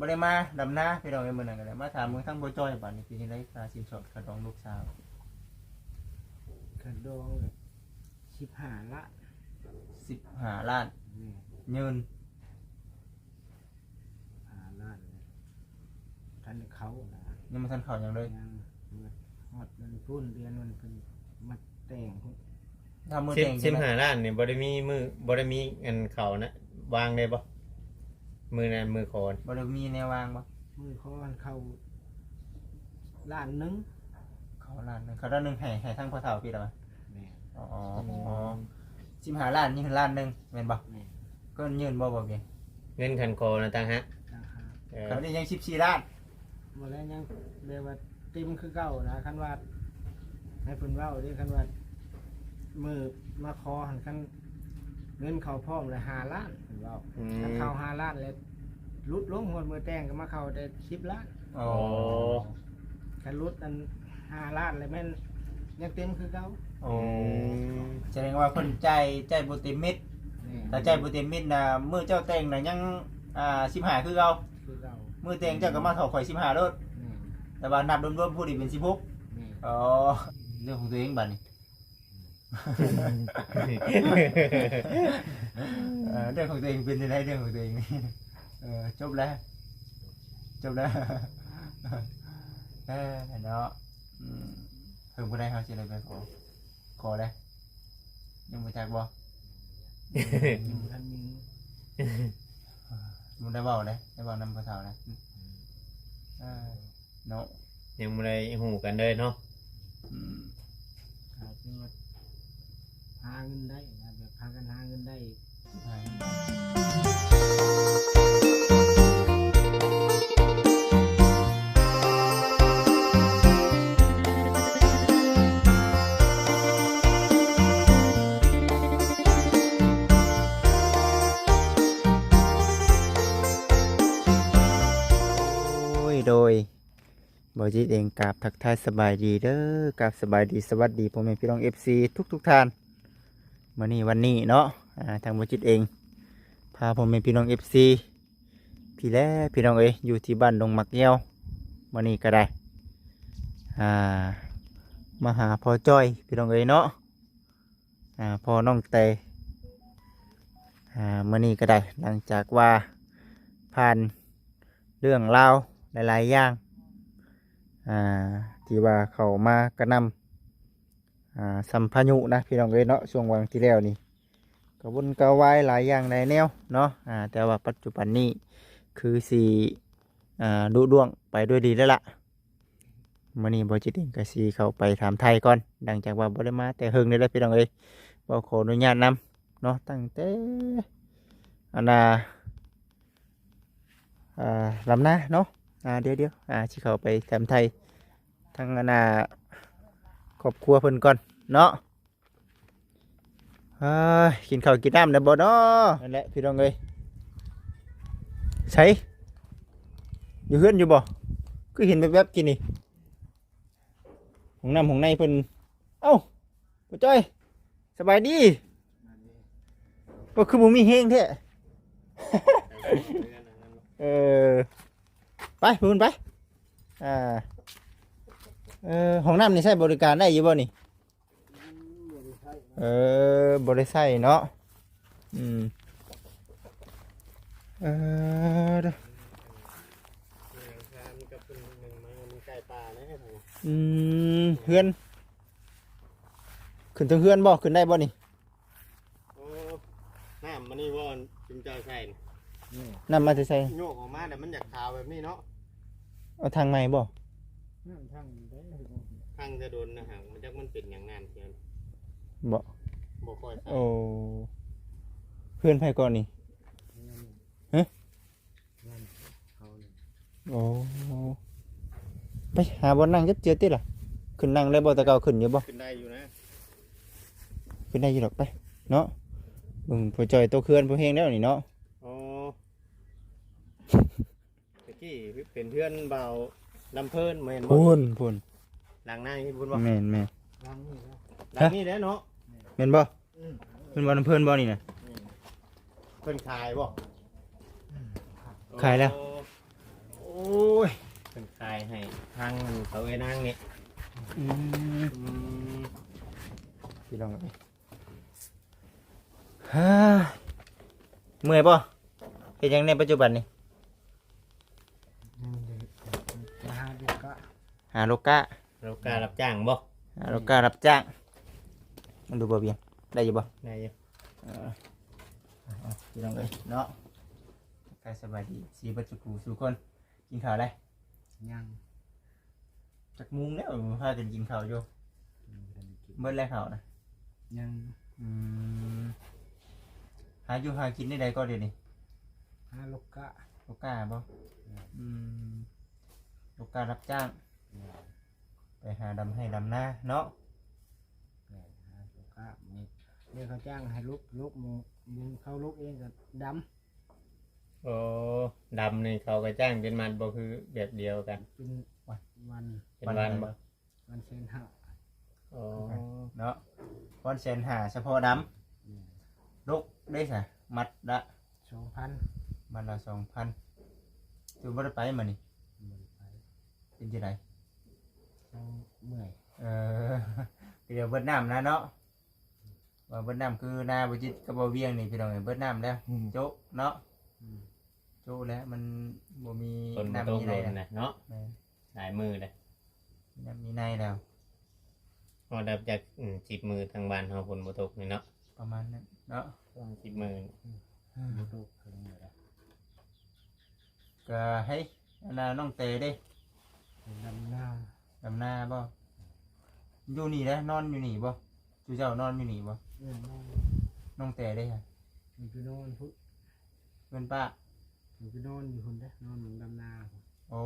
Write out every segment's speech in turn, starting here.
บ่ได้มาดำนาพี่น้องเอ้ยมื้อนั้นก็ได้มาถามเมืองทั้งบ่จ้อยบัดนี้ปีนี้ได้ค่าสินสอดค่าดองลูกสาว ขันดอง15 ละ15ล้านเงิน5 ล้านทันเขานะ ยังบ่ทันเข้าหยังเลย ยังฮอดมันพุ่นเดือนมันเป็นมาแต่ง ถ้ามื้อแต่งจังได๋ 15 ล้านนี่บ่ได้มีเงินเขานะวางได้บ่มือนั้นมือคอน บ่ได้มีแนววางบ่ มือคอนเขาล้านหนึง เขาล้านหนึงเขาล้านหนึงให้ทั้งพ่อเฒ่าพี่ล่ะ แม่ อ๋อ15ล้านนี่คือล้านหนึงแม่นบ่ แม่ ก็ยืนบ่บ่เพียง เงินคันคอนะต่างหาก นะครับ เขาได้ยัง14ล้าน บ่แล้วยังเรียกว่าติมคือเก่านะคันว่าให้เพิ่นเว้าเด้คันว่ามือมาขอหันคันเงินเขาพร้อมเลย5 ล้านเพิ่นเว้าคันเข้า5 ล้านแล้วลุดลงหมดมือแต่งก็มาเข้าได้10 ล้าน อ๋อ คันลุดอัน5 ล้านเลยแม่นยังเต็มคือเก่า โอ้แสดงว่าเพิ่นใจบ่เต็มเม็ด นี่ ถ้าใจบ่เต็มเม็ดน่ะมื้อเจ้าแต่งน่ะยัง15คือเก่า คือเก่า มื้อแต่งเจ้าก็มาถอข่อย15โลด นี่ แต่ว่านับรวมๆผู้นี่เป็น16 นี่ อ๋อเรื่องของตัวเองบัดนี้ เรื่องของตัวเองเป็นยังไงเรื่องของตัวเองนี่จบแล้วเนาะเพิ่มบ่ได้เฮาสิได้ไปขอได้ยังบ่จักบ่ อยู่ท่านมี มันได้เว้าได้เว้านำพ่อเฒ่านะเนาะ ยังบ่ได้ฮู้กันเลยเนาะ อาจจะหาเงินได้นะแบบพากันหาเงินได้ โดยบ่จิตเองกราบทักทายสบายดีเด้อกราบสบายดีสวัสดีพ่อแม่พี่น้อง FC ทุกท่านมื้อนี้วันนี้เนาะทางบ่จิตเองพาพ่อแม่พี่น้อง FC พี่แลพี่น้องเอ้ยอยู่ที่บ้านดงมักแย้วมื้อนี้ก็ได้มาหาพ่อจ้อยพี่น้องเอ้ยเนาะพ่อน้องเตมื้อนี้ก็ได้หลังจากว่าผ่านเรื่องราวหลายๆอย่างที่ว่าเขามากระนำสัมพายุนะพี่น้องเอ้ยเนาะช่วงวันที่แล้วนี่กระวนกระวายหลายอย่างในแนวเนาะแต่ว่าปัจจุบันนี้คือสีดุดวงไปด้วยดีแล้วล่ะมื้อนี้บ่จิตเองก็สิเข้าไปถามไทยก่อนดังจากว่าบ่ได้มาแต่เฮิงนี่แหละพี่น้องเอ้ยบ่ขออนุญาตนำเนาะตั้งแต่ลำหน้าเนาะเดี๋ยวสิเข้าไปถามไทยทั้งครอบครัวเพิ่นก่อนเนาะกินข้าวกินน้ำได้บ่เนาะนั่นแหละพี่น้องเอ้ยใช่อยู่เฮือนอยู่บ่ก็เห็นแวบๆกินนี่ของน้ำของในเพิ่นเอ้าบ่จ้อยสบายดีบ่คือบ่มีแฮงแท้ ไปพูนไปห้องน้ำนี่ใช้บริการได้อยู่บ่นี่บริใช้เนาะเฮือนขึ้นถึงเฮือนบ่ขึ้นได้บ่นี่ น้ำมันนี่ว่าจุ่มเจ้าใส่ น้ำมาจะใส่ โยกออกมาแต่มันอยากขาวแบบนี้เนาะ เอาทางไหนบ่ นั่นทางได้ ทางจะโดนนะฮะมันจะมันเป็นอย่างนั้นเชียว บ่ บ่ค่อยใส่ โอ้เพื่อนไผก่อนนี่ฮะ นั่นเขาเลย โอ้ไปหาบ่นั่งจับเจือติล่ะขึ้นนั่งได้บ่แต่เก่าขึ้นอยู่บ่ ขึ้นได้อยู่นะ ขึ้นได้อยู่ดอกไปเนาะมึงผู้จอยตัวเคลื่อนผู้เฮงแล้วนี่เนาะ โอ้ตะกี้เป็นเพื่อนเบาลำเพิ่นเหมือนบ่ พูน หลังหน้านี่พูดว่า แม่น ล้างนี่แล้ว หลังนี้แหละเนาะ แม่นบ่เพิ่นบ่น้ำเพิ่นบ่นี่น่ะ เพิ่นขายบ่ ขายแล้ว โ ให้ทางเขาไอ้นางนี่ อืม อืม พี่น้องเอ้ยฮ่าเมื่อยป่ะเฮ็ดหยังในปัจจุบันนี่ ยังเด็กมาหาเด็กก็ หาโลกะ เราการรับจ้างบ่ หาโลกะรับจ้างมันดูบ่เบียงได้อยู่บ่ ได้อยู่ พี่น้องเอ้ยเนาะกายสบายดีสีบัจจุกูสู่คนกินข้าวได้ ยัง จักมุงแล้วพากันกินข้าวอยู่เมื่อไรข้าวนะ ยัง อืมหาอยู่หากินได้ใดก็เดี๋ยวนี้ หาลูกกะ โลกะบ่อืมโลกะรับจ้างไปหาดำให้ดำหน้าเนาะ หาลูกกะนี่เขาจ้างให้ลูกมึงเข้าลูกเองกับด โอ้ดำนี่เขาก็จ้างเป็นมันบ่คือแบบเดียวกัน ำเป็นวัน เป็นวันบ่ วันเซนห้า โอ้ เนาะวันเซนหาเฉพาะดำลูกได้สะมัดละ 2,000 มันละ2,000จูบ่ได้ไปมานี่ มันไป เป็นจังได เราเมื่อย เออเดี๋ยวเบิดน้ำนะเนาะว่าเบิดน้ำคือนาบุจิตกับบ่เวียงนี่พี่น้องเอ้ยเบิดน้ำแล้วโจ๊ะเนาะ อืม โจ๊ะแล้วมันบ่มี คนบ่ น้ำ ตก มี โด ใน น แล้ว นะเนาะ แม่น หลายมือเลย น้ำมีในแล้ว พอดับจากจิบมือทางบ้านเฮาฝนบ่ตกนี่เนาะ ประมาณนั้นเนาะ ต้องจิบมือ บ่ตกเพิ่นเลยนะ ก็ให้อันน่ะน้องเตเด้ เป็นดำหน้า ดำนาบ่อยู่นี่แหละนอนอยู่นี่บ่จูเจ้านอนอยู่นี่บ่ เงินนอน น้องเตเด้ฮะ มันไปนอนพุทธ เงินป้า มันไปนอนอยู่คนเด้อนอนหมึงดำหน้าพุ่น โอ้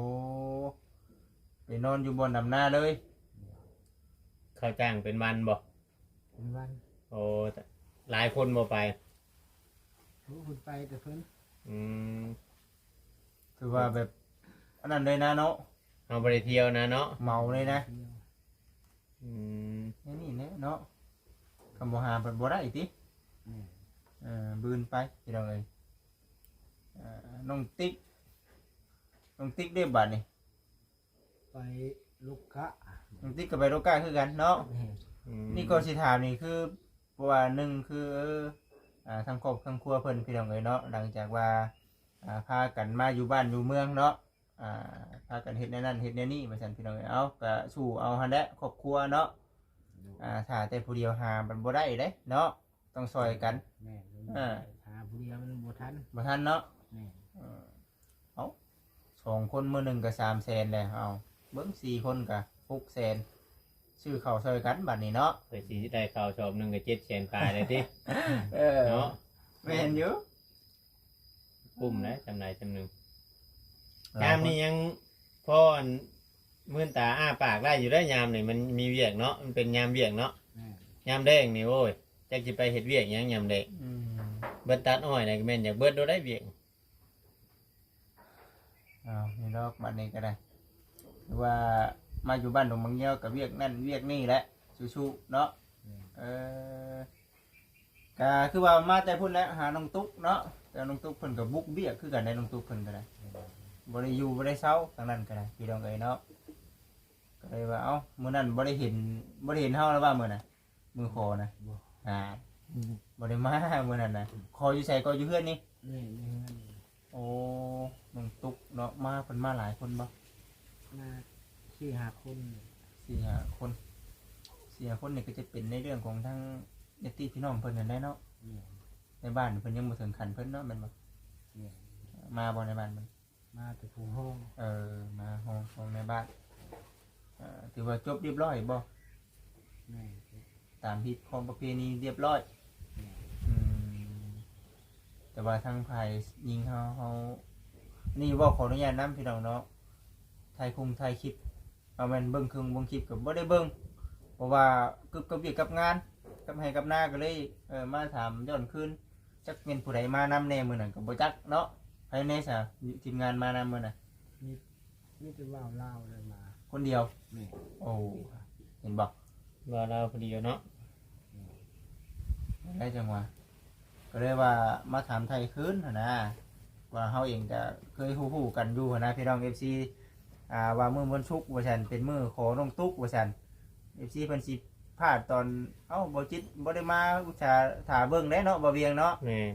ไปนอนอยู่บนดำนาเลย เขาจ้างเป็นวันบ่ เป็นวัน โอ้แต่หลายคนบ่ไป รู้คุณไปแต่เพิ่น อืม ถือว่าแบบอันนั้นเลยนะเนาะ เอาไปเที่ยวนะเนาะ เมาเลยนะ เที่ยว อืม นี่แหละเนาะคำบ่หาเปิดบ่ได้ติ นี่ บืนไปพี่น้องเอ้ยน้องติ๊กได้บัดนี่ ไปลูกกะ น้องติ๊กก็ไปโรก้าคือกันเนาะ นี่ อืม นี่ก็สิถามนี่คือเพราะว่าหนึ่งคือทางครอบทางครัวเพิ่นพี่น้องเอ้ยเนาะหลังจากว่าพากันมาอยู่บ้านอยู่เมืองเนาะพากันเฮ็ดแนวนั้นเฮ็ดแนวนี้ว่าซั่นพี่น้องเอ้ยเอาก็สู้เอาหั่นแหละครอบครัวเนาะถ้าแต่ผู้เดียวหามันบ่ได้เด้เนาะต้องซอยกัน แม่ อ่า หาผู้เดียวมันบ่ทัน บ่ทันเนาะ แม่ เอา2คนมื้อหนึงก็300,000แล้วเอาเบิ่ง4คนก็600,000ซื้อข้าวซอยกันบัดนี้เนาะ เปิดสิได้ข่าวชอบหนึงก็700,000ปลายเลยติ เนาะ แม่นอยู่ กุ้มนะจำไหนจำหนึ่งยามนี่ยังพ่ออันมื่นตาอ้าปากได้อยู่ได้ยามนี่มันมีเวียกเนาะมันเป็นยามเวียกเนาะ แม่ ยามแดงนี่โอ้ยจักสิไปเฮ็ดเวียกหยังยามแดง อืม เบิดตัดอ้อยนี่ก็แม่นอยากเบิดโดได้เวียก เอานี่ดอกบัดนี้ก็ได้หรือว่ามาอยู่บ้านดงบางเงี้ยวกับเวียกนั่นเวียกนี่แหละสู้ๆเนาะ แม่ ก็คือว่ามาแต่พุ่นแล้วหาน้องตุ๊กเนาะแต่น้องตุ๊กเพิ่นก็บุกเบี้ยคือกันได้น้องตุ๊กเพิ่นก็ได้บ่ได้อยู่บ่ได้เช้าทางนั้นก็ได้พี่น้องเอ้ยเนาะก็เลยว่าเอ้ามื้อนั้นบ่ได้เห็นเฮาแล้วว่ามื้อน่ะมื้อคอนะ บ่ บ่ได้มามื้อนั้นน่ะคออยู่ไสก็อยู่เฮือนนี่ นี่นี่เงิน โอ้น้องตุ๊กเนาะมาเพิ่นมาหลายคนบ่ มา4-5 คน 4-5 คน4-5 คนนี่ก็จะเป็นในเรื่องของทั้งญาติพี่น้องเพิ่นนั่นแหละเนาะ แม่ ในบ้านเพิ่นยังบ่ถึงขั้นเพิ่นเนาะแม่นบ่ แม่ มาบ่ในบ้านมัน มาแต่ผู้ห้อง มาห้องในบ้านถือว่าจบเรียบร้อยบ่ แม่ ตามพิธีของประเพณีเรียบร้อย แม่ อืมแต่ว่าทางภายยิงเฮานี่บ่ขออนุญาตนํพี่น้องเนาะถ่ายคลิปเอาแม่นเบิ่งครึ่งเบิ่งคลิปก็บ่ได้เบิ่งเพราะว่ากึบกับเวียกกับงานกับให้กับหน้าก็เลยมาถามย้อนคืนจักแม่นผู้ใดมานำแน่มื้อนั้นก็บ่จักเนาะภายในซะทีมงานมานำมื้อน่ะ นี่จะว่าวเล่าวเลยมา คนเดียว แม่ โอ้เห็นบ่ ว่าเราพอดีเนาะ ได้จังหวะก็เลยว่ามาถามไทยคืนหั่นนะว่าเฮาเองก็เคยฮู้ๆกันอยู่หั่นนะพี่น้อง FC ว่ามื้อวันศุกร์ว่าซั่นเป็นมื้อขอน้องตุ๊กว่าซั่น FC เพิ่นสิพลาดตอนเอ้าบ่จิตบ่ได้มาอุตส่าห์ท่าเบิ่งได้เนาะบ่เวียงเนาะ แม่น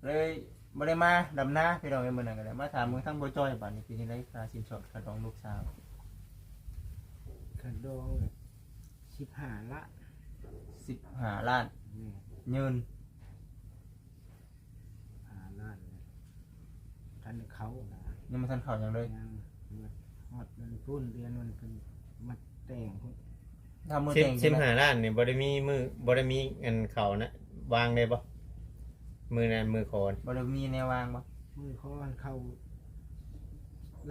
เลยบ่ได้มาดำนาพี่น้องเอ้ยมื้อนั้นก็ได้มาถามเบิ่งทั้งบ่จ้อยบัดนี้เป็นจังได๋ค่าสินสอดค่าดองลูกสาว ขันดอง15 ละ 15 ล้าน แม่ ยืน 5 ล้านเลยทันเขานะ ยังบ่ทันเข้าหยังเลย ยังฮอดมันพุ่นเดือนมันเป็นมาแต่งพุ่น ถ้ามื้อ สิบ แต่ง สิบห้าล้านนี่บ่ได้มีมือบ่ได้มีเงินเขานะวางได้บ่มือนั้นมือคอน บ่ได้มีแนววางบ่ มือคอนเข้า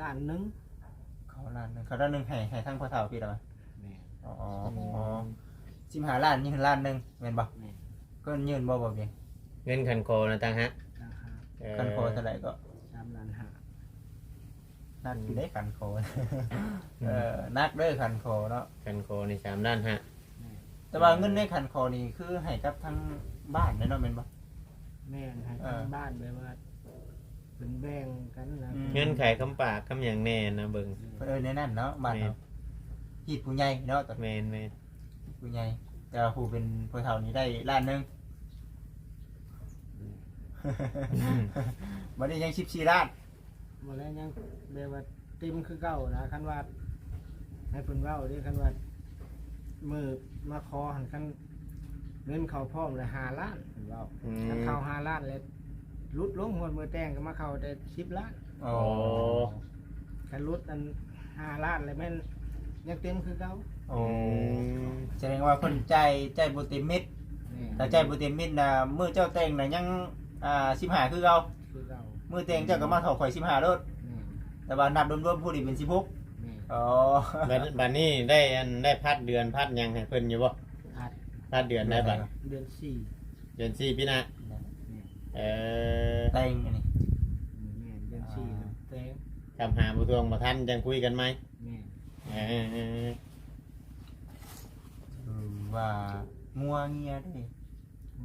ล้านหนึง เข้าล้านหนึงเขาด้านหนึงให้ทั้งพ่อเฒ่าพี่ล่ะ แม่ อ๋อ15 ล้านยืนล้านหนึงแม่นบ่ แม่ ก็ยืนบ่เวียง เงินคันคอนะตังฮะ ราคา คันคอเท่าไหร่ก็ 3 ล้านห้า นักอยู่ได้คันคอนักเด้อคันคอเนาะ คันคอนี่3ล้านฮะ แม่ แต่ว่าเงินในคันคอนี่คือให้กับทั้งบ้านเนาะแม่นบ่ แม่นให้ทางบ้านไปว่าเป็นแบ่งกันนะ เงินขายคำปากคำหยังแน่นะเบิ่ง เพิ่นในนั้นเนาะบ้านเนาะฮีดผู้ใหญ่เนาะตอน แม่น ผู้ใหญ่แต่ว่าผู้เป็นผู้เฒ่านี่ได้ล้านหนึง บัดนี้ยัง14ล้าน บ่แล้วยังแบบว่าเต็มคือเก่านะคันว่าให้เพิ่นเว้าเด้คันว่ามือมาขอหันคันเงินเข้าพร้อมเลย5 ล้านเพิ่นเว้า อื คัน ม เข้า5 ล้านแล้วลุดลงหัวมือแต่งก็มาเข้าแต่10 ล้าน โอ้ คันลุดอัน5 ล้านแล้วแม่นยังเต็มคือเก่า โอ้แสดงว่าเพิ่นใจายบ่เต็มเม็ด นี่ ถ้าใจายบ่เต็มเม็ดน่ะมื้อเจ้าแต่งน่ะยัง15คือเก่า คือเก่า มื้อแต่งเจ้าก็มาเท่าข่อย15โลด นี่ แต่ว่านับรวมๆผู้นี่เป็น16 นี่ อ๋อ บัดนี้ได้พัดเดือนพัดหยังให้เพิ่นอยู่บ่ พัด พัดเดือนได้บัด เดือน4 เดือน4พี่นะ นี่ เออ แต่งอันนี้ แม่นเดือน4นะแต่ง คำหาบ่ทวงบ่ทันจังคุยกันไหม แม่น เออ ว่างัวเงียเด้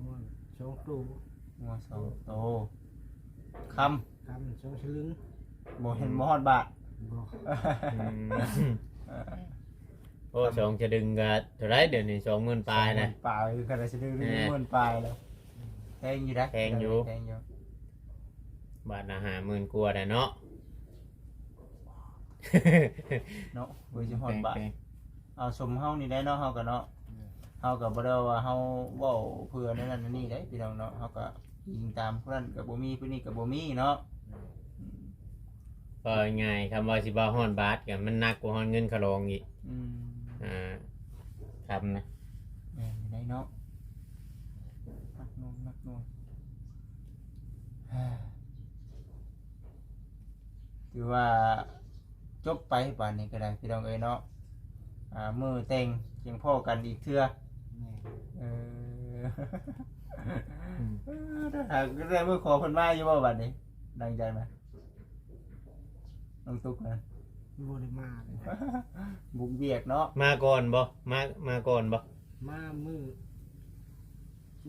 ม่วงชงตู้ งัวสองโตค คำชงฉลึง ำบ่เห็นบ่ฮอดบาท บ่ โอ้สองจะดึงก็เท่าไรเดี๋ยวนี้20,000ปลายนะ ปลายคืออะไรสิดึงเงินปลายแล้วแพงอยู่นะ แพงอยู่ แพงอยู่ บาทละ50,000กว่าได้เนาะ เนาะบ่สิฮอดบาทเอาสมเฮานี่ได้เนาะเฮาก็เนาะเฮาก็บ่ได้ว่าเฮาเว้าเพื่อนั่นนั่นนี่ได้พี่น้องเนาะเฮาก็ยิงตามผู้นั้นก็บ่มีผู้นี้ก็บ่มีเนาะ ก็ง่ายคำว่าสิบ่าฮ้อนบาทก็มันหนักกว่าฮ้อนเงินขะลองอีก อืม ครับนะ แม่นอยู่ได้เนาะนักหน่วงถือว่าจบไปป่านนี้ก็ได้พี่น้องเอ้ยเนาะมือเต็งเพียงพ่อกันอีกเทื่อ แม่ เออถ้าได้มือขอเพิ่นมาอยู่บ่บัดนี้ดังใจไหมน้องตุ๊กนะ บ่ได้มาเลย บุกเบียกเนาะ มาก่อนบ่มาก่อนบ่ มามือ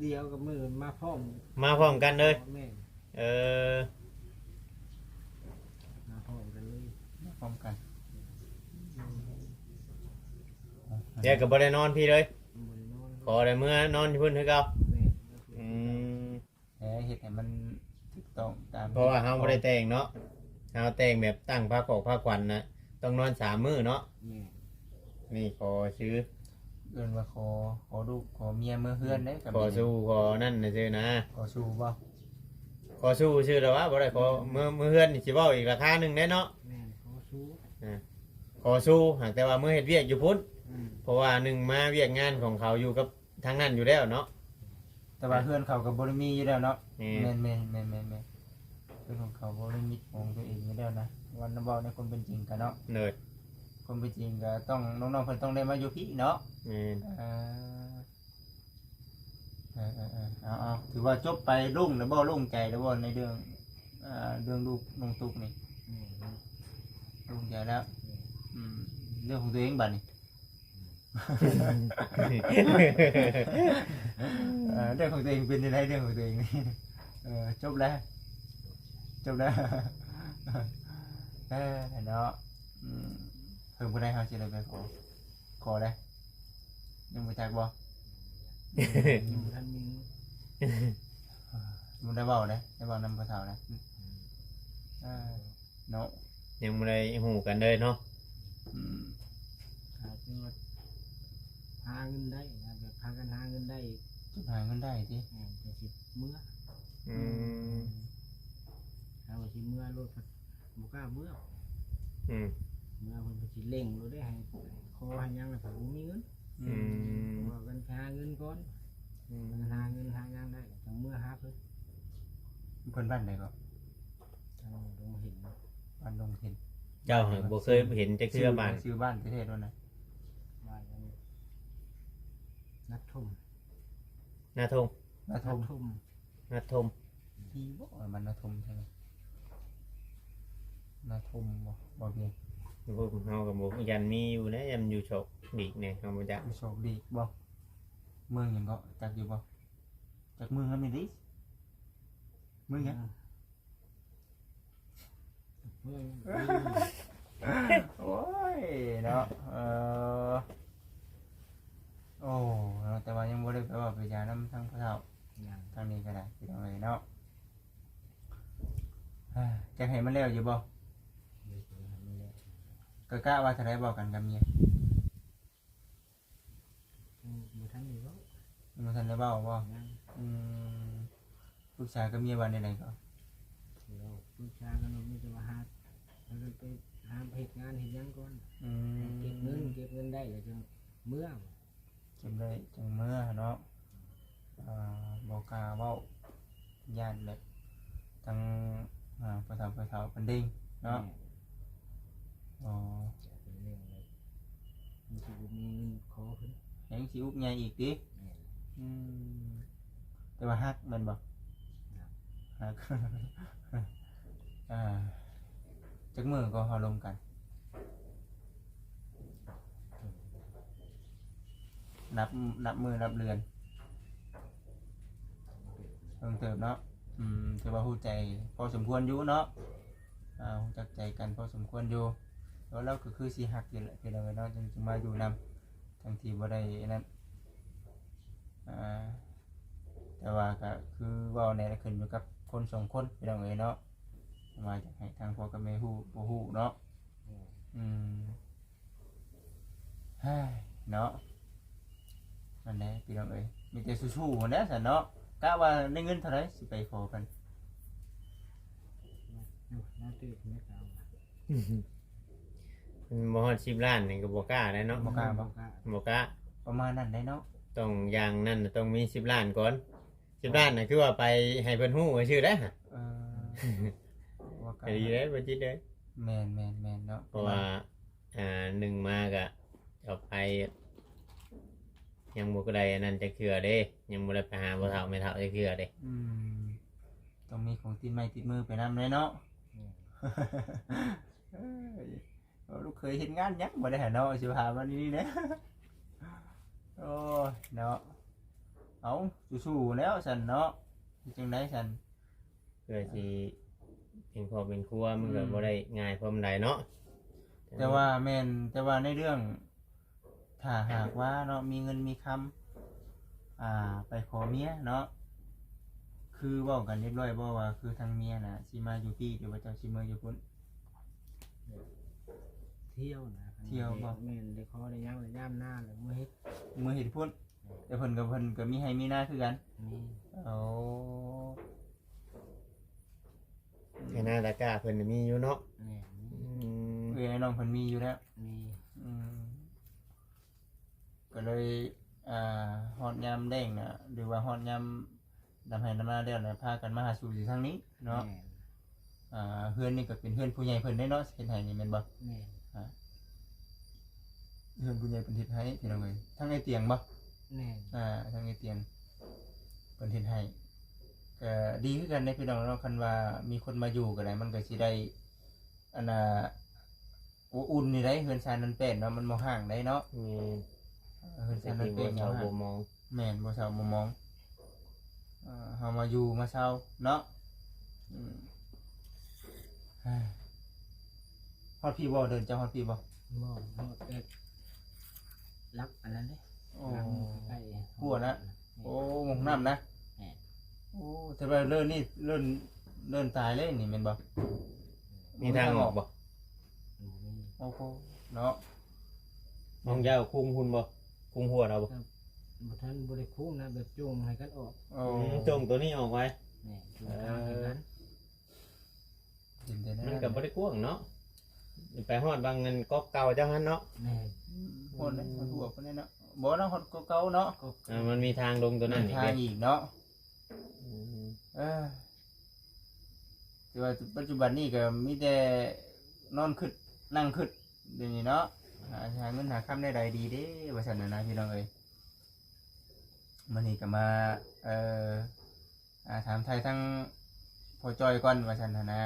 เดียวกับมือมาพร้อม มาพร้อมกันเลย แม่ เออ มาพร้อมกันเลย พร้อมกัน เดี๋ยวก็บ่ได้นอนพี่เลย บ่ได้นอน ขอได้เมื่อนอนที่เพิ่นคือเก่า แม่ อืม เฮ็ดให้มันถูกต้องตาม เพราะว่าเฮาบ่ได้แต่งเนาะเฮาแต่งแบบตั้งผ้าขอกผ้าขวัญนะต้องนอน3มื้อเนาะ แม่ นี่ขอชื่อ เอิ้นว่าขอลูกขอเมียมือเฮือนได้กับ ขอสู้ขอนั่นน่ะซื่อนะ ขอสู้บ่ ขอสู้ชื่อแล้วว่าบ่ได้ขอมือเฮือนนี่สิเว้าอีกราคาหนึงได้เนาะ แม่ขอสู้ ขอสู้หากแต่ว่ามือเฮ็ดเวียกอยู่พุ่น อืม เพราะว่าหนึ่งมาเวียกงานของเขาอยู่กับทางนั้นอยู่แล้วเนาะ แต่ว่าเฮือนเขาก็บ่ได้มีอยู่แล้วเนาะ นี่ แม่นเฮือนของเขาบ่ได้มีของตัวเองอยู่แล้วนะวันนั้นเว้าในคนเป็นจริงกันเนาะ เนิด คนเป็นจริงก็ต้องน้องๆเพิ่นต้องได้มาอยู่พี่เนาะ นี่ เอาถือว่าจบไปรุ่งนะบ่รุ่งใจแล้วบ่ในเรื่องเรื่องลูกน้องตุ๊กนี่ แม่ รุ่งใจแล้วเรื่องของตัวเองบัดนี้ เรื่องของตัวเองเป็นยังไงเรื่องของตัวเองนี่จบแล้วเนาะ เพิ่มบ่ได้เฮาสิได้ไปขอได้ยังบ่จักบ่ อยู่ท่านมี มันได้เว้าได้เว้านำพ่อเฒ่านะเนาะ ยังบ่ได้ฮู้กันเลยเนาะ ถ้าเป็นว่าหาเงินได้นะแบบพากันหาเงินได้ จะหาเงินได้ติ จะสิเมื่อ อืม ถ้าว่าสิเมื่อรถบ่กล้าเมื่อ อืม เมื่อเพิ่นก็สิเร่งรถได้ให้ขอให้ยังแล้วก็บ่มีเงิน อืม ว่ากันหาเงินก่อน อืม มันหาเงินหายังได้จังเมื่อหาเพิ่น เพิ่นบ้านใดก็ จังลงเห็น บ้านดงเห็น เจ้าหังบ่เคยเห็นจักเทื่อบ้าน ชื่อบ้านประเทศด้วยนะ บ้านนั้นนัดทุ่ม นาทง นาทม ทุ่ม นาทม ที่บ่มันนาทมใช่ไหมนาทมบ่เพียง พวกเฮากับบ่ยันมีอยู่นะยันอยู่โชคดีกเนี่ยเฮาบ่จัก โชคดีบ่เมืองหยังก็จักอยู่บ่จักเมืองนั้นนี่ดิเมืองหยัง เมื่อ โอ้ยเนาะโอ้เนาะแต่ว่ายังบ่ได้ไปว่าไปยาน้ำทางพระเฒ่า อย่าง ทางนี้ก็ได้พี่น้องเอ้ยเนาะจักให้มันแล้วอยู่บ่ นี้นี่แหละ ก็กะว่าจะได้บอกกันกับเมีย บ่ทันนี่เว้า มันทันได้เว้าบ่ ยัง อืมปรึกษากับเมียวันใดๆก็ เราผู้ชายกันมีแต่ว่าหาแล้วก็ไปหาเฮ็ดงานเฮ็ดหยังก่อน อืม เก็บเงินได้แล้วจังเมื่อ เก็บได้จังเมื่อเนาะบอกกล้าเว้าย่านแบบทั้งภาษาเป็นเด้งเนาะอ๋อ เป็นเรื่องเลยมันสิบ่มีเงินขอขึ้น แหงสิอุกใหญ่อีกติ แม่น อืมแต่ว่าฮักแมันบ่ฮัก จักมือก็เฮาลมกัน นับมือนับเรือนเพิ่งเติมเนาะถือว่าฮู้ใจพอสมควรอยู่เนาะฮู้จักใจกันพอสมควรอยู่แล้วเราก็คือสิฮักอยู่แหละพี่น้องเนาะจึงมาอยู่นำทั้งที่บ่ได้นั้นแต่ว่าก็คือเว้าในขึ้นอยู่กับคนสองคนพี่น้องเอ้ยเนาะมาจากให้ทางพ่อกับแม่ฮู้บ่ฮู้เนาะเฮ้ยเนาะนั่นแหละพี่น้องเอ้ยมีแต่สู้ๆหั้นแหละซั่นเนาะกะว่าได้เงินเท่าไหร่สิไปขอกัน น่าตื่นไม่กล้า มันบ่ฮอด10ล้านนี่ก็บ่กล้าได้เนาะ บ่กล้าบ่ บ่กล้า ประมาณนั้นได้เนาะ ต้องอย่างนั้นน่ะต้องมี10ล้านก่อน10ล้านน่ะคือว่าไปให้เพิ่นฮู้ว่าชื่อได้ฮะ ว่าก็ ก็ดีเด้บ่จิตเด้ แม่นเนาะ เพราะว่าหนึ่งมาก็เอาไปยังบ่ได้อันนั้นจะเคือเด้ยังบ่ได้ไปหาบ่เฒ่าแม่เฒ่าจะเคือเด้ ต้องมีของติดไม้ติดมือไปนำเลยเนาะลูกเคยเห็นงานยังบ่ได้หาเนาะสิพามานี่นะโอ้ยเนาะเอาสู้ๆแล้วซั่นเนาะจังได๋ซั่น เพื่อสิเป็นครอบเป็นครัวมันก็บ่ได้ง่ายพร้อมใดเนาะ แต่ว่าแม่นแต่ว่าในเรื่องถ้าหากว่าเนาะมีเงินมีคำไปขอเมียเนาะคือเว้ากันเรียบร้อยบ่ว่าคือทางเมียน่ะสิมาอยู่พี่หรือว่าเจ้าสิมาอยู่พุ่น เที่ยวนะแม่นได้ขอได้ยังได้ย่ามหน้าเลยมื้อเฮ็ด มือเห็นพุ่นแต่เพิ่นก็มีให้มีหน้าคือกัน นี่ โอ้ แค่หน้าตะกร้าเพิ่นน่ะมีอยู่เนาะ แม่น เอ้ยน้องเพิ่นมีอยู่แล้ว นี่ ก็เลยฮอดยามแดงน่ะหรือว่าฮอดยามดำให้น้ำหน้าแล้วน่ะพากันมาหาสู่อยู่ทางนี้เนาะเฮือนนี่ก็เป็นเฮือนผู้ใหญ่เพิ่นได้เนาะเฮ็ดให้นี่แม่นบ่ แม่น เฮือนผู้ใหญ่เพิ่นเฮ็ดให้พี่น้องเอ้ยทางไอ้เตียงบ่ แม่น ทางไอ้เตียงเพิ่นเฮ็ดให้ก็ดีคือกันในพี่น้องเนาะคันว่ามีคนมาอยู่ก็ได้มันก็สิได้อันน่ะอุ่นนี่ได้เฮือนซานนั่นเป็นเนาะมันบ่ห่างได้เนาะ มี เฮือน แต่ ซานนั่น ที่ เป็ บ่ น เฒ่า เนาะ บ่มอง แม่นบ่เศร้าบ่มองเฮามาอยู่มาเศร้าเนาะ ฮอดพี่บ่เดินจะฮอดพี่บ่ บ่ฮอดแต่รักอันนั้นเด้ โอ้ รักใกล้ หัวนะ โอ้หมองน้ำนะ แม่น โอ้แต่ว่าเลื่อนนี่เลื่อนตายเลยนี่แม่นบ่ มีทางออกบ่ โอ้โหเนาะ มองยาวคุงหุ่นบ่คุงหัวเราบ่ บ่ทันบ่ได้คุ้มนะแบบจูงให้กันออก โอ้ จงตัวนี้ออกไว้ แม่จูงทางให้กัน กินแต่ มัน นั้น ก็บ่ได้กว้างเนาะไปฮอดบางเงินก๊อกเก่าจังนั้นเนาะ แม่ หัวเลยหัวคนนี้เนาะบ่เนาะฮอดเก่าๆเนาะ ก็ มันมีทางลงตัวนั้นอีก ทา เด้ งอีกเนาะ อืม แต่ว่าปัจจุบันนี้ก็มีแต่นอนขึ้นนั่งขึ้นเดี๋ยวนี้เนาะหาเงินหาค่ำได้ใดดีเด้ว่าซั่นน่ะนะพี่น้องเอ้ยมื้อนี้ก็มาถามไทยทั้งพอจอยก่อนว่าซั่นน่ะนะ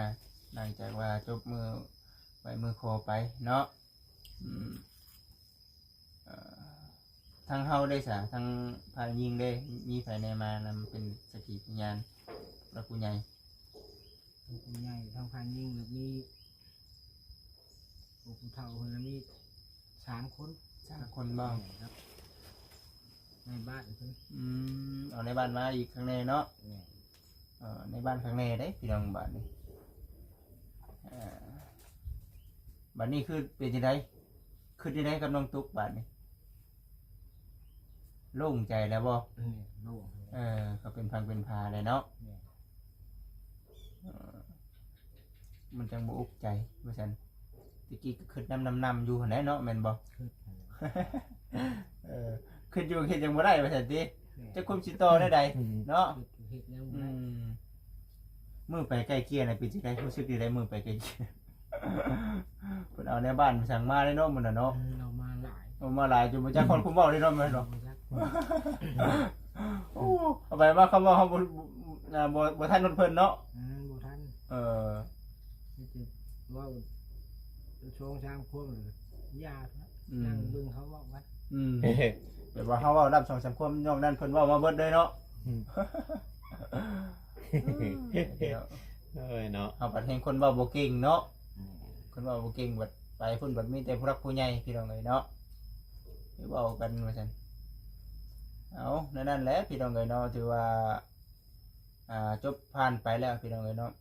หลังจากว่าจบมือไปมือโคไปเนาะอืมทางเฮาได้ซะทางพายิงได้มีไผแนมานำเป็นสักขีพยานพระผู้ใหญ่ ผู้ใหญ่ทางพันยิ่งแล้วมีผู้เฒ่าคนละมี3 คน คนบ้าง ครับในบ้านเพิ่น เอาในบ้านมาอีกข้างในเนาะ แม่ ในบ้านข้างในได้พี่น้องบ้านนี้บ้านนี้คือเป็นยังไงคือยังไงกับน้องตุ๊กบ้านนี้โล่งใจแล้วบ่ โล่ง ก็เป็นพังเป็นพาเลยเนาะ แม่ มันจังบ่อุกใจว่าซั่นตะกี้ก็คิดนำอยู่หั่นแหละเนาะแม่นบ่ คือ คิดอยู่คิดจังบ่ได้ว่าซั่นติจะคุมสิต่อได้ใดเนาะ เฮ็ดยัง อื บ่ได้ มมือไปใกล้เคียงน่ะเป็นจังได๋รู้สึกดีได้มือไปใกล้เคียง เพิ่นเอาในบ้านมาสั่งมาเลยเนาะมื้อน่ะเนาะ เรามาหลาย เอามาหลายจนบ่จักคนคุมเว้าได้เนาะแม่นบ่ บ่จัก โอ้เอาไปว่าคำว่าเฮาบ่ทันเพิ่นเนาะ บ่ทัน เออ นี่จะว่าช่วงช้างควบเลยยากนะ อื นั่ง ม เบิ่งเขาบอกว่า อืมแบบว่าเฮาเว้ารับ2-3คนยอกนั้นเพิ่นเว้ามาเบิดเลยเนาะ เอ้ยเนาะ เฮาบัดเห็นคนเว้าบ่เก่งเนาะคนเว้าบ่เก่งบัดไปพุ่นบัดมีแต่ผู้รักผู้ใหญ่พี่น้องเอ้ยเนาะไปเว้ากันว่าซั่นเอานั่นแหละพี่น้องเอ้ยเนาะถือว่าจบผ่านไปแล้วพี่น้องเอ้ยเนาะ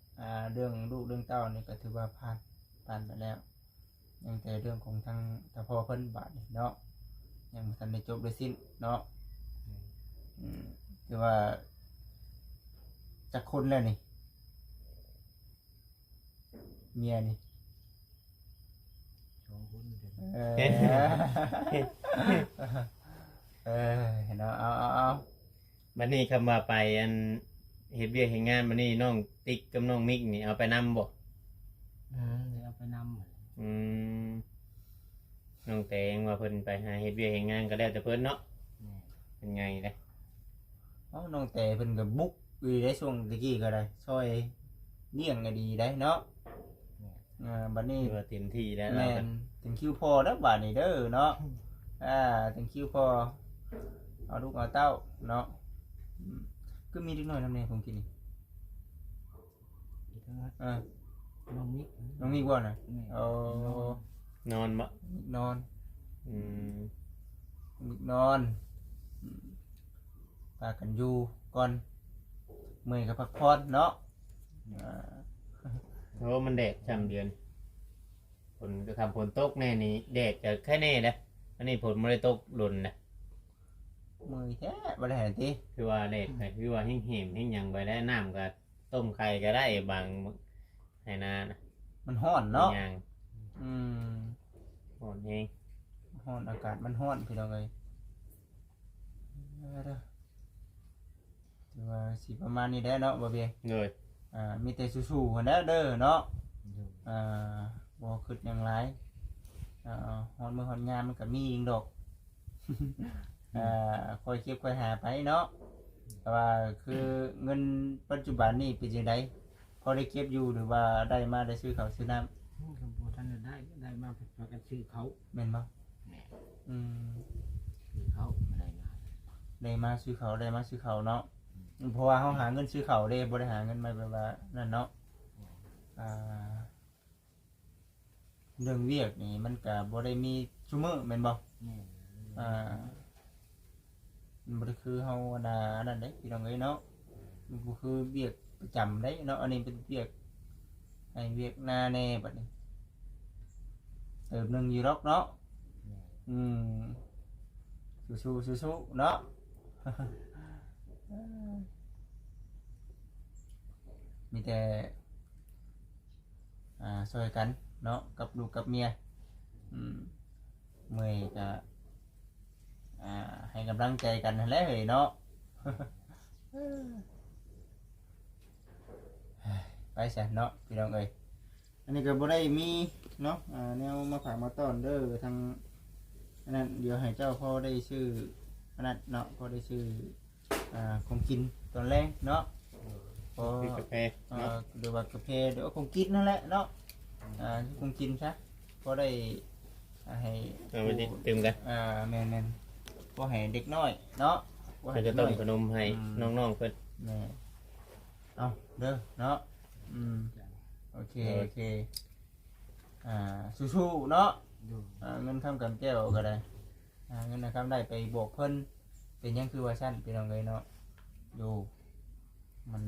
เรื่องลูกเรื่องเต้านี่ก็ถือว่าผ่านไปแล้วยังแต่เรื่องของทางตาพ่อเพิ่นบาดนี่เนาะยังบ่ทันได้จบเลยสิ้นเนาะถือว่าจักคนแล้วนี่เมียนี่ 2 คนเดี๋ยว เห็นเอา บัดนี้คำว่าไปอันเฮ็ดเวียกเฮ็ดงานบัดนี้น้องติ๊กกับน้องมิกนี่เอาไปนำบ่ เดี๋ยวเอาไปนำ อืมน้องแตงว่าเพิ่นไปหาเฮ็ดเวียกเฮ็ดงานก็แล้วแต่เพิ่นเนาะเป็นไงเด้ เอาน้องแต่เพิ่นก็บุกอยู่ได้ช่วงตะกี้ก็ได้ช่วยเลี้ยงก็ดีได้เนาะบัดนี้ คือว่าเต็มที่แล้ว แม่นถึงคิวพอแล้วบาดนี้เด้อเนาะถึงคิวพอเอาลูกเอาเต้าเนาะก็มีเล็กน้อยนำแน่ผมกินนี่ อีกทั้งนั้น น้อง น้องนิก มีบ่น่ะ แม่ เอา นอนบ่ นอน อืม นอนพากันอยู่ก่อนเมื่อยก็พักผ่อนเนาะ เพราะว่ามันแดดจำเดือนฝนก็ทำฝนตกแน่นี่แดดจะแค่แน่นะอันนี้ฝนไม่ได้ตกหล่นนะ มือแท้บ่ได้เห็นติ คือว่าแดดคือว่าแห้งเหี่ยมแห้งหยังไปได้น้ำก็ต้มไข่ก็ได้บางให้นานะ มันร้อนเนาะ หยัง อืม ฝนแห้ง ร้อนอากาศมันร้อนพี่น้องเอ้ยถือว่าสิประมาณนี้แหละเนาะบ่เบียง เลย มีแต่สู้ๆหั่นแหละเด้อเนาะบ่คิดหยังหลายฮ้อนมื้อฮ้อนยามมันก็มีอีกดอก ค่อยเก็บค่อยหาไปเนาะแต่ว่าคือเงินปัจจุบันนี่เป็นจังไดพอได้เก็บอยู่หรือว่าได้มาได้ซื้อข้าวซื้อน้ำ ก็บ่ทันได้มาพากันซื้อเขา แม่นบ่ แม่ อืม ซื้อเขาอะไรมา ได้มาซื้อข้าวได้มาซื้อข้าวเนาะเพราะว่าเฮาหาเงินซื้อข้าวเด้บ่ได้หาเงินมาแบบว่านั่นเนาะ เรื่องเวียกนี่มันก็บ่ได้มีซุมื้อแม่นบ่ แม่น มันบ่ได้คือเฮาอันนั้นเด้พี่น้องเอ้ยเนาะมันบ่คือเวียกประจำเด้เนาะอันนี้เป็นเวียกให้เวียกหน้าแน่บัดนี้เติมหนึงอยู่หรอกเนาะ แม่น อืมสู้ๆเนาะ มีแต่ช่วยกันเนาะกับลูกกับเมียเมื่อยก็ให้กำลังใจกันนั่นแหละเฮ้ยเนาะ ไปซะเนาะพี่น้องเอ้ยอันนี้ก็บ่ได้มีเนาะแนวมาฝากมาต้อนเด้อทางอันนั้นเดี๋ยวให้เจ้าพ่อได้ชื่ออันนั้นเนาะพ่อได้ชื่อของกินตอนแรกเนาะพอ คือกาแฟเนาะ หรือว่ากาแฟเดี๋ยวคงกินนั่นแหละเนาะคงกินซะพอได้ให้ เอาไปดิตื่มกัน แม่นพอให้เด็กน้อยเนาะพอ เรา ให้ จะ เด็ก ต้ น้ ม อย ขนมให้น้องๆเพิ่น แม่เอาเด้อเนาะโอเคสู้ๆเนาะ ดู เงินคำกำแก้วก็ได้เงินนะครับได้ไปบวกเพิ่นเป็นยังคือว่าสั้นเป็นยังไงเนาะดูมัน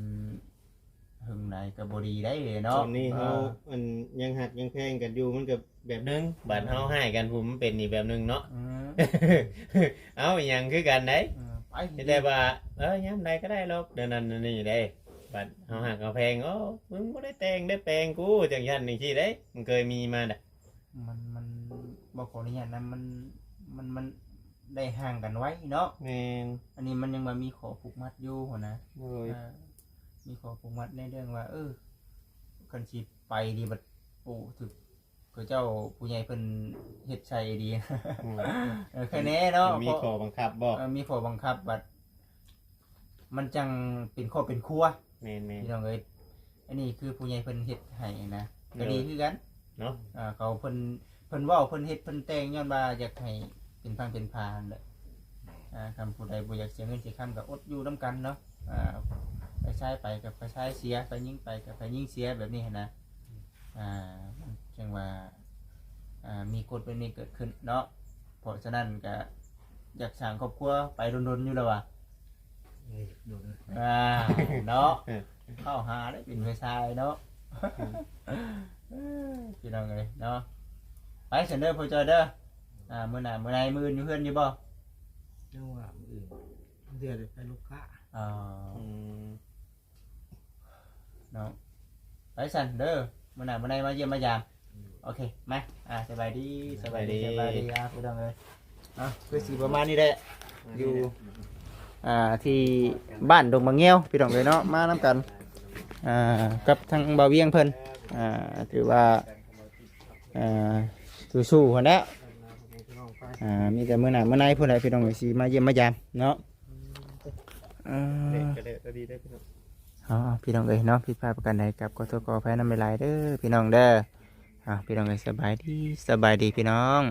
หึงไหนกับบดีได้เลย ต เนาะ อนนี้เฮามันยังหักยังแพงกันอยู่มันก็แบบนึงบัดเฮาให้กันผมมันเป็นอีกแบบนึงเนาะ เอาอีหยังคือกันได้ ไป แต่ว่ายามใดก็ได้หรอกเดี๋ยวนั้นนี่ได้บัดเฮาหักเอาแพงมึงบ่ได้แต่งได้แปลงกูจังซั่นจังซี่ได้มันเคยมีมาน่ะ มันบอกขออนุญาตนะมันได้ห่างกันไว้เนาะ แม่น อันนี้มันยังมามีขอผูกมัดอยู่หัวนะ โอ้ย มีขอผูกมัดในเรื่องว่าคันสิไปดีบัดปู่ถึกก็เจ้าผู้ใหญ่เพิ่นเฮ็ดชัยดี แค่นี้เนาะ มีข้อบังคับบ่ มีขอบังคับบัดมันจังเป็นครอบเป็นครัว แม่น พี่น้องเอ้ยอันนี้คือผู้ใหญ่เพิ่นเฮ็ดให้นะ เออ ก็ดีคือกัน เนาะ เขาเพิ่นเว้าเพิ่นเฮ็ดเพิ่นแต่งย้อนว่าอยากให้เป็นพังเป็นพานแหละคำผู้ใดบ่อยากเสียเงินเสียคำก็อดอยู่นํกันเนาะไปใช้ไปกับไปใช้เสียไปยิงไปกับไปยิงเสียแบบนี้หั้นนะมันจังว่ามีกฎเป็นนี้เกิดขึ้นเนาะเพราะฉะนั้นก็อยากสร้างครอบครัวไปดนๆอยู่แล้วว่ะ ดูนะ เนาะเข้าหาได้เป็นไฟชายเนาะ พี่น้องเลยเนาะไปเซ็นเดอร์พอจอยเด้อมื้อหน้ามื้อไหนมื้ออื่นอยู่เพื่อนอยู่บ่ จังว่ามื้ออื่นเดี๋ยวไปลูกค้า อ๋อ อืม เนาะไปเซ็นเดอร์มื้อหน้ามื้อไหนมาเยี่ยมมายามโอเคมาสบายดีพี่น้องเลยคือสิประมาณนี้แหละอยู่ที่บ้านดงบางเงี้ยวพี่น้องเลยเนาะมานํกันกับทางบ่าวเวียงเพิ่นถือว่าสู้ๆหัวแล้วมีแต่มื้อหน้ามื้อไหนพุ่นแหละพี่น้องเอ้ยสิมาเยี่ยมมายามเนาะ เด็กก็ได้ดีได้พี่น้อง พี่น้องเอ้ยเนาะผิดพลาดประการใดกับขอโทษขออภัยนำหลายๆเด้อพี่น้องเด้อพี่น้องเอ้ยสบายดีพี่น้อง